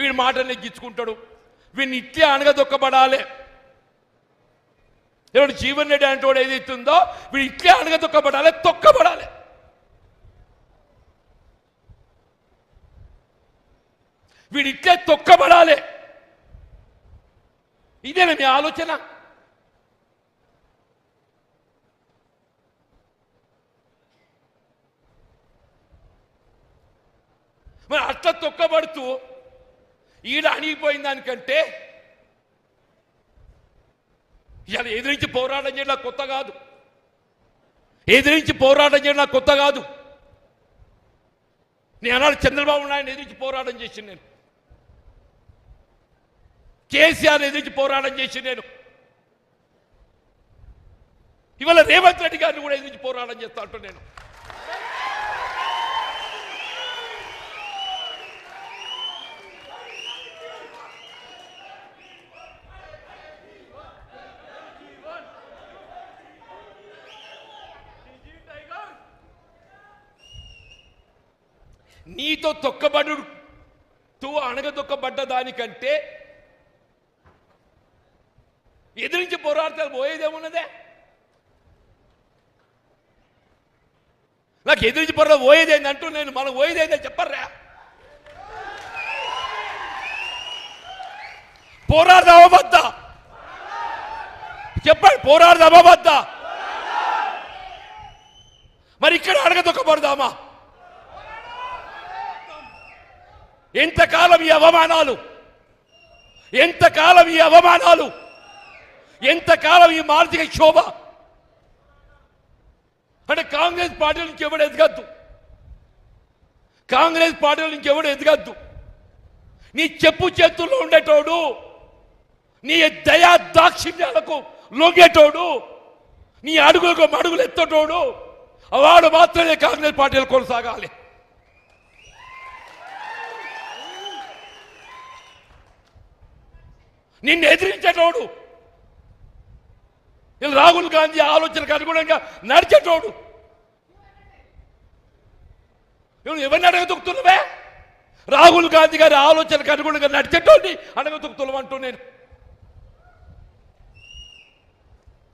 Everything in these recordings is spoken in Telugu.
వీడి మాట నెగ్గించుకుంటాడు. వీడిని ఇట్లే అనగదొక్కబడాలి. ఎవడు జీవన్ రెడ్డి అంటోడు ఏదైతుందో వీడు ఇట్లే అనగదొక్కబడాలి, తొక్కబడాలి. వీడు ఇట్లే తొక్కబడాలి. ఇదేనా మీ ఆలోచన? మరి అట్లా తొక్కబడుతూ ఈడ అణిగిపోయిన దానికంటే ఇలా ఎదిరించి పోరాటం చేయడం కొత్త కాదు. ఎదిరించి పోరాటం చేయడం కొత్త కాదు. నేను అన్నాడు చంద్రబాబు నాయుడు ఎదిరించి పోరాటం చేసి, నేను కేసీఆర్ ఎదిరించి పోరాటం చేసి, నేను ఇవాళ రేవంత్ రెడ్డి గారిని కూడా ఎదిరించి పోరాటం చేస్తా అంటూ నేను నీతో తొక్కబడుతూ అణగదొక్కబడ్డ దానికంటే ఎదిరించి పోరాడతారు పోయేదేమున్నదే? నాకు ఎదిరించి పోరాడ పోయేదేంది అంటూ నేను మనం పోయేదేందే చెప్పర్రా? పోరాడదామా వద్దా చెప్పండి, పోరాడదామా వద్దా? మరి ఇక్కడ అణగదొక్కబడదామా? ఎంతకాలం ఈ అవమానాలు, ఎంతకాలం ఈ అవమానాలు, ఎంతకాలం ఈ మానసిక క్షోభ? అంటే కాంగ్రెస్ పార్టీల నుంచి ఎవడు ఎదగద్దు, కాంగ్రెస్ పార్టీల నుంచి ఎవడు ఎదగద్దు. నీ చెప్పు చేతుల్లో ఉండేటోడు, నీ దయా దాక్షిణ్యాలకు లొంగేటోడు, నీ అడుగులకు అడుగులు ఎత్తటోడు, వాడు మాత్రమే కాంగ్రెస్ పార్టీలు కొనసాగాలి. నిన్ను ఎదిరించేటోడు, రాహుల్ గాంధీ ఆలోచనకు అనుగుణంగా నడిచేటోడు, ఎవరిని అడగదొక్కుతున్నావే? రాహుల్ గాంధీ గారి ఆలోచనకు అనుగుణంగా నడిచేటోడిని అడగదొక్కుతున్నావు అంటూ నేను.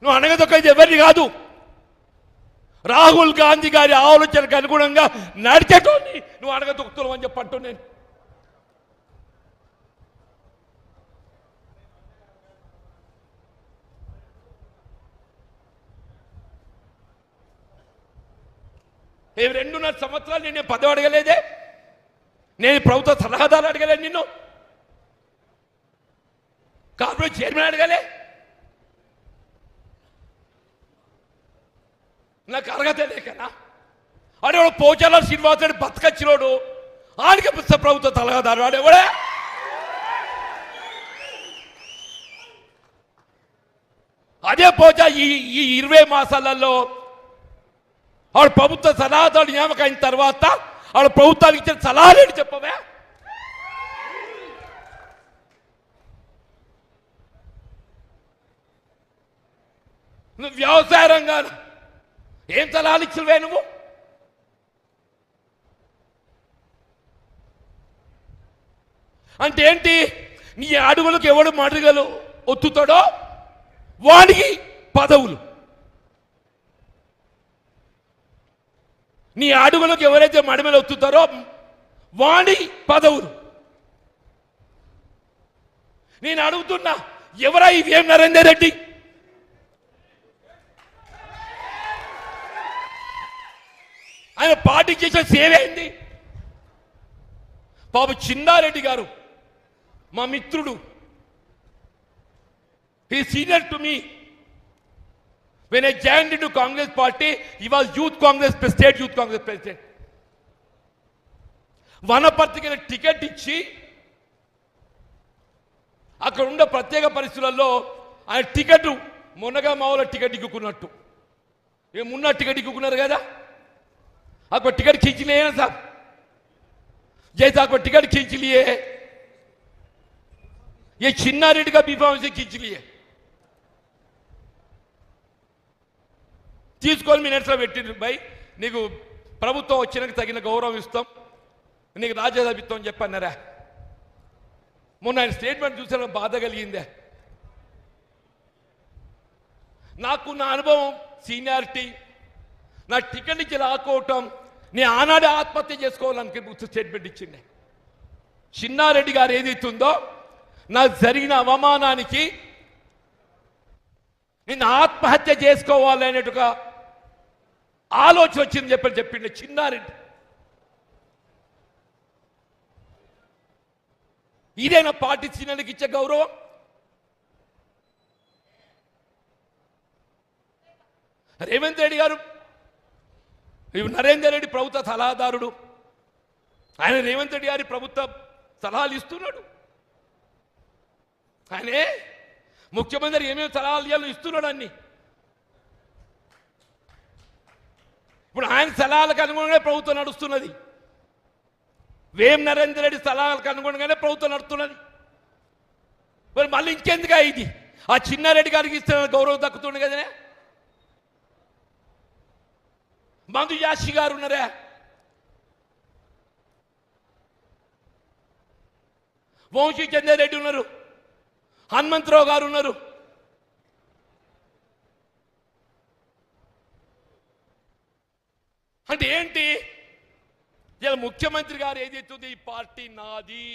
నువ్వు అడగదొక్కేది ఎవరిని కాదు, రాహుల్ గాంధీ గారి ఆలోచనకు అనుగుణంగా నడిచేటోడిని నువ్వు అడగదొక్కుతున్నావు అని చెప్పంటూ నేను. ఏ 2.5 సంవత్సరాలు నేను పదవి అడగలేదే, నేను ప్రభుత్వ సలహాదారు అడగలేదు, నిన్ను కార్పొరేట్ చైర్మన్ అడగలే. నాకు అర్హత లేకనా? ఆడేవాడు పోచాల శ్రీనివాసుడు బతకచ్చినోడు, ఆడికి ప్రభుత్వ సలహాదారు ఆడేవాడే. అదే పోచా ఈ 20 మాసాలలో ఆవిడ ప్రభుత్వ సలహాదారు నియామకం అయిన తర్వాత ఆవిడ ప్రభుత్వానికి ఇచ్చిన సలహాలేంటి చెప్పవే? నువ్వు వ్యవసాయ రంగాన్ని ఏం సలహాలు ఇచ్చినవే నువ్వు? అంటే ఏంటి? నీ అడుగులకు ఎవడు మడుగలు ఒత్తుతాడో వాడికి పదవులు, నీ అడుగులకు ఎవరైతే మడిమలు ఒత్తుతారో వాడి పదవులు. నేను అడుగుతున్నా, ఎవరా ఈ వేం నరేందర్ రెడ్డి? ఆయన పార్టీ చేసిన సేవ ఏంది? బాబు చిన్నారెడ్డి గారు మా మిత్రుడు, he senior to me. When I joined into Congress party, he was Youth Congress, State Youth Congress President. వనపర్తికి టికెట్ ఇచ్చి అక్కడ ఉన్న ప్రత్యేక పరిస్థితులలో ఆయన టికెట్ మొన్నగా మామూలు టికెట్ ఇక్కున్నట్టు ఏమున్న టికెట్ ఇక్కున్నారు కదా, అక్కడ టికెట్ खींच लिए ना साहब, जैसे आपको टिकट खींच लिए, ये छिन्ना रेड्डी का बीफाम से खींच लिए. తీసుకొని మినిట్స్లో పెట్టిండ్రు. బై నీకు ప్రభుత్వం వచ్చినాక తగిన గౌరవం ఇస్తాం, నీకు రాజ్యసభ ఇస్తాం అని చెప్పన్నారా? మొన్న ఆయన స్టేట్మెంట్ చూసిన బాధ కలిగిందే. నాకు నా అనుభవం, సీనియారిటీ, నా టికెట్ ఇచ్చి లాక్కోవటం, నీ ఆనాడే ఆత్మహత్య చేసుకోవాలని స్టేట్మెంట్ ఇచ్చిండే. చిన్నారెడ్డి గారు ఏదైతుందో నాకు జరిగిన అవమానానికి నేను ఆత్మహత్య చేసుకోవాలనేట్టుగా ఆలోచన వచ్చింది చెప్పిండే చిన్నారెడ్డి. ఇదేనా పార్టీ సీనియర్లకు ఇచ్చే గౌరవం? రేవంత్ రెడ్డి గారు నరేందర్ రెడ్డి ప్రభుత్వ సలహాదారుడు, ఆయన రేవంత్ రెడ్డి గారి ప్రభుత్వ సలహాలు ఇస్తున్నాడు. ఆయనే ముఖ్యమంత్రి ఏమేమి సలహాలు ఇవ్వాలో ఇస్తున్నాడు అన్ని. ఇప్పుడు ఆయన సలహాలకు అనుగుణంగానే ప్రభుత్వం నడుస్తున్నది. వేం నరేందర్ రెడ్డి సలహాలకు అనుగుణంగానే ప్రభుత్వం నడుస్తున్నది. మరి మళ్ళీ ఇంకెందుగా ఇది? ఆ చిన్నారెడ్డి గారికి ఇస్తున్న గౌరవం దక్కుతుంది కదనే. మందు యాషి గారు ఉన్నారా, వంశీ చంద్రారెడ్డి ఉన్నారు, హనుమంతరావు గారు ఉన్నారు. అంటే ఏంటి? ఇలా ముఖ్యమంత్రి గారు ఏదైతుంది, ఈ పార్టీ నాది.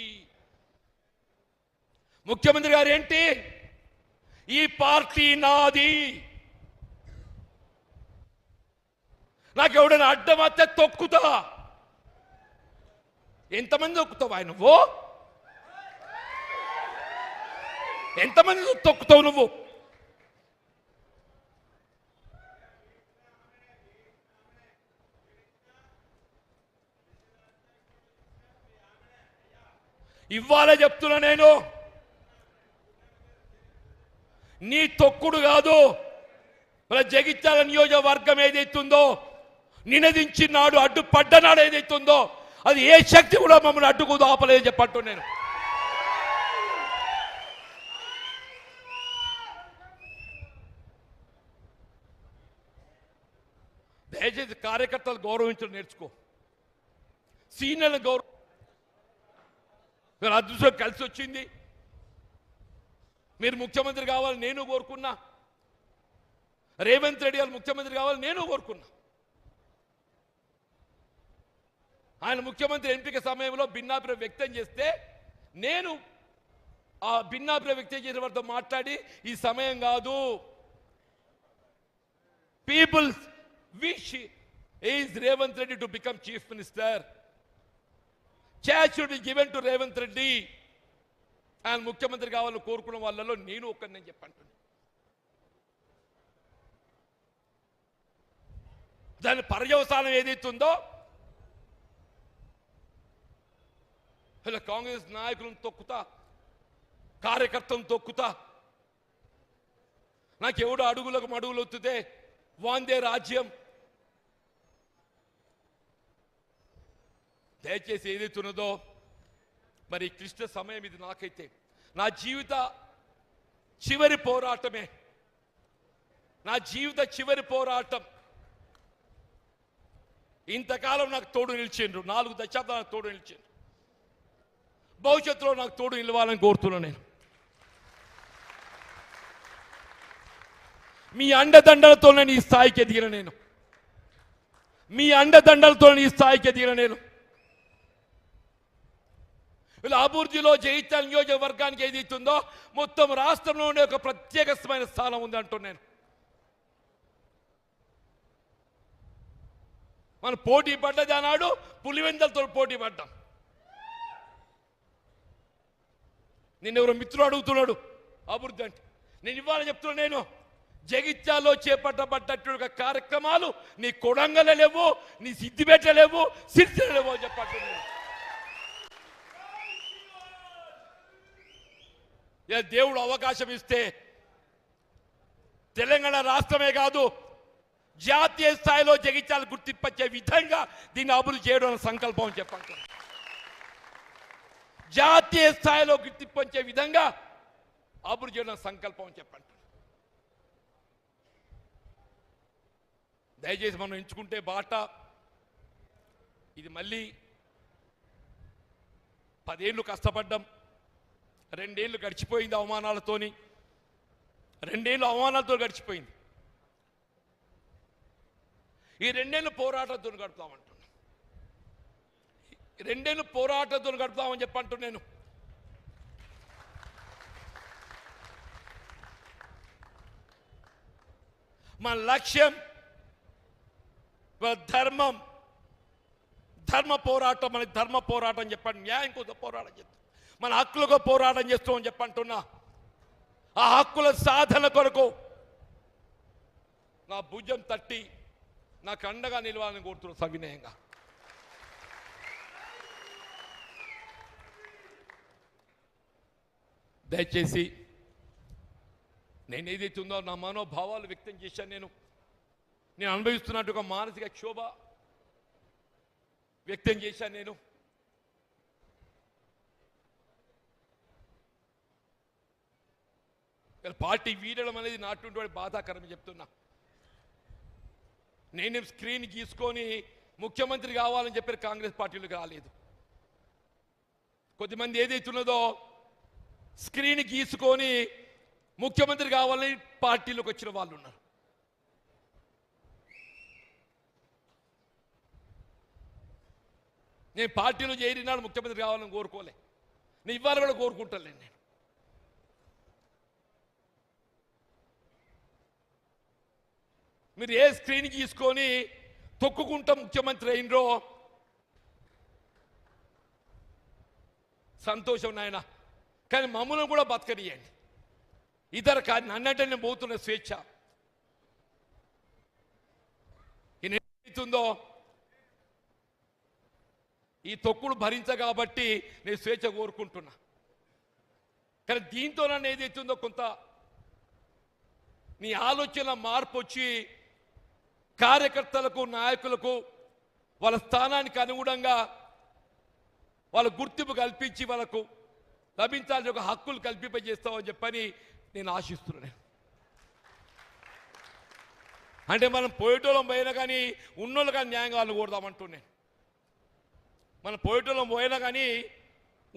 ముఖ్యమంత్రి గారు ఏంటి? ఈ పార్టీ నాది. నాకు ఎవడైనా అడ్డం వస్తే తొక్కుతా. ఎంతమంది తొక్కుతావా నువ్వు? ఎంతమంది తొక్కుతావు నువ్వు? ఇవ్వాలే చెప్తున్నా నేను. నీ తొక్కుడు కాదు, మన జగిత్యాల నియోజకవర్గం ఏదైతుందో, నినదించినాడు అడ్డుపడ్డనాడు ఏదైతుందో, అది ఏ శక్తి కూడా మమ్మల్ని అడ్డుకు ఆపలేదు చెప్పట్టు నేను. దయచేసి కార్యకర్తలు గౌరవించడం నేర్చుకో, సీనియర్లను గౌరవ. అదృష్టం కలిసి వచ్చింది. మీరు ముఖ్యమంత్రి కావాలని నేను కోరుకున్నా, రేవంత్ రెడ్డి గారు ముఖ్యమంత్రి కావాలని నేను కోరుకున్నా. ఆయన ముఖ్యమంత్రి ఎంపిక సమయంలో భిన్నాభిప్రాయం వ్యక్తం చేస్తే నేను ఆ భిన్నాభిప్రాయం వ్యక్తం చేసిన వారితో మాట్లాడి, ఈ సమయం కాదు, people's wish is Revanth Reddy to become chief minister, chance should be given to Revanth Reddy. ఆయన ముఖ్యమంత్రి కావాలని కోరుకున్న వాళ్ళలో నేను ఒకరిని నేను చెప్పంటున్నాను. దాని పర్యవసానం ఏదైతుందో, ఇలా కాంగ్రెస్ నాయకులను తొక్కుతా, కార్యకర్తలను తొక్కుతా, నాకెవడు అడుగులకు మడుగులు ఒత్తుతే వాందే రాజ్యం. దయచేసి ఏదైతున్నదో, మరి క్లిష్ట సమయం ఇది. నాకైతే నా జీవిత చివరి పోరాటమే, నా జీవిత చివరి పోరాటం. ఇంతకాలం నాకు తోడు నిలిచిండ్రు, 4 దశాబ్దాలు నాకు తోడు నిలిచిండ్రు. భవిష్యత్తులో నాకు తోడు నిలవాలని కోరుతున్నాను నేను. మీ అండదండలతో నేను ఈ స్థాయికి ఎదిగిన నేను, మీ అండదండలతో ఈ స్థాయికి ఎదిగిన నేను. ఇలా అభివృద్ధిలో జగిత్యాల నియోజకవర్గానికి ఏదైతుందో మొత్తం రాష్ట్రంలోనే ఒక ప్రత్యేకమైన స్థానం ఉంది అంటూ నేను. మనం పోటీ పడ్డది అన్నాడు, పులివెందలతో పోటీ పడ్డాం. నిన్నెవరో మిత్రుడు అడుగుతున్నాడు అభివృద్ధి అంటే, నేను ఇవాళ చెప్తున్నా, నేను జగిత్యాల్లో చేపట్టబడ్డటువంటి కార్యక్రమాలు నీ కొడంగల్ లేవు, నీ సిద్దిపేట లేవు, సిరిసిల్ల లేవు చెప్పట్టు. దేవుడు అవకాశం ఇస్తే తెలంగాణ రాష్ట్రమే కాదు, జాతీయ స్థాయిలో జగిత్యాల గుర్తింపచ్చే విధంగా దీన్ని అభివృద్ధి చేయడం సంకల్పం చెప్పండి. జాతీయ స్థాయిలో గుర్తింపచ్చే విధంగా అభివృద్ధి చేయడం సంకల్పం చెప్పండి. దయచేసి మనం ఎంచుకుంటే బాట ఇది. మళ్ళీ 10 ఏళ్ళు కష్టపడ్డాం, రెండేళ్ళు గడిచిపోయింది అవమానాలతోని, రెండేళ్ళు అవమానాలతో గడిచిపోయింది. ఈ రెండేళ్ళు పోరాటంతో గడుపుతామంటున్నా, రెండేళ్ళు పోరాటంతో గడుపుతామని చెప్పంటున్నా. నేను మన లక్ష్యం ధర్మం, ధర్మ పోరాటం, మన ధర్మ పోరాటం చెప్పండి, న్యాయం కోసం పోరాటం చేస్తాం, మన హక్కులకు పోరాటం చేస్తామని చెప్పంటున్నా. ఆ హక్కుల సాధన కొరకు నా భుజం తట్టి నాకు అండగా నిలవాలని కోరుతున్నా సవినయంగా. దయచేసి నేను ఏదైతే ఉందో నా మనోభావాలు వ్యక్తం చేశాను. నేను అనుభవిస్తున్నట్టు ఒక మానసిక క్షోభ వ్యక్తం చేశాను. నేను పార్టీ వీడడం అనేది నాటువంటి బాధాకరం చెప్తున్నా. నేనేం స్క్రీన్ గీసుకొని ముఖ్యమంత్రి కావాలని చెప్పి కాంగ్రెస్ పార్టీలకు రాలేదు. కొద్దిమంది ఏదైతున్నదో స్క్రీన్ గీసుకొని ముఖ్యమంత్రి కావాలని పార్టీలోకి వచ్చిన వాళ్ళు ఉన్నారు. నేను పార్టీలో చేరినాడు ముఖ్యమంత్రి కావాలని కోరుకోలే, నేను ఇవాళ కూడా కోరుకుంటాను. నేను మీరు ఏ స్క్రీన్ గీసుకొని తొక్కుకుంటా ముఖ్యమంత్రి అయినరో సంతోషం నాయన, కానీ మమ్మల్ని కూడా బతకనియండి. ఇతర నన్నంటే నేను పోతున్న స్వేచ్ఛ ఏమవుతుందో ఈ తొక్కుడు భరించ కాబట్టి నేను స్వేచ్ఛ కోరుకుంటున్నా. కానీ దీంతో నన్ను ఏదైతుందో కొంత నీ ఆలోచన మార్పు వచ్చి కార్యకర్తలకు, నాయకులకు వాళ్ళ స్థానానికి అనుగుణంగా వాళ్ళ గుర్తింపు కల్పించి వాళ్ళకు లభించాల్సిన ఒక హక్కులు కల్పింపజేస్తామని చెప్పని నేను ఆశిస్తున్నాను. అంటే మనం పోయేటోళ్ళం పోయినా కానీ ఉన్నోళ్ళు కానీ న్యాయం కావాలని కోరుదామంటున్నాను. మనం పోయేటోళ్ళం పోయినా కానీ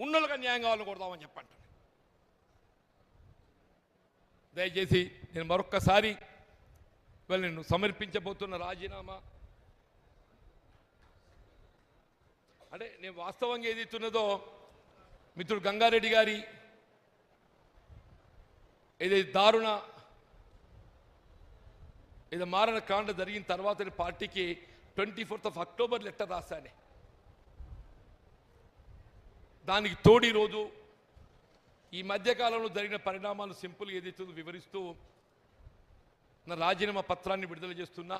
ఉన్నోళ్ళు కానీ న్యాయం కావాలని కోరుదామని చెప్పంటున్నాను. దయచేసి నేను మరొక్కసారి ఇవాళ నేను సమర్పించబోతున్న రాజీనామా అంటే నేను వాస్తవంగా ఏదైతున్నదో మిత్రుడు గంగారెడ్డి గారి ఏదైతే దారుణ ఏదో మారణ కాండ జరిగిన తర్వాత పార్టీకి 24th అక్టోబర్ లెటర్ రాశానే. దానికి తోడి రోజు ఈ మధ్యకాలంలో జరిగిన పరిణామాలు సింపుల్గా ఏదైతుందో వివరిస్తూ నా రాజీనామా పత్రాన్ని విడుదల చేస్తున్నా.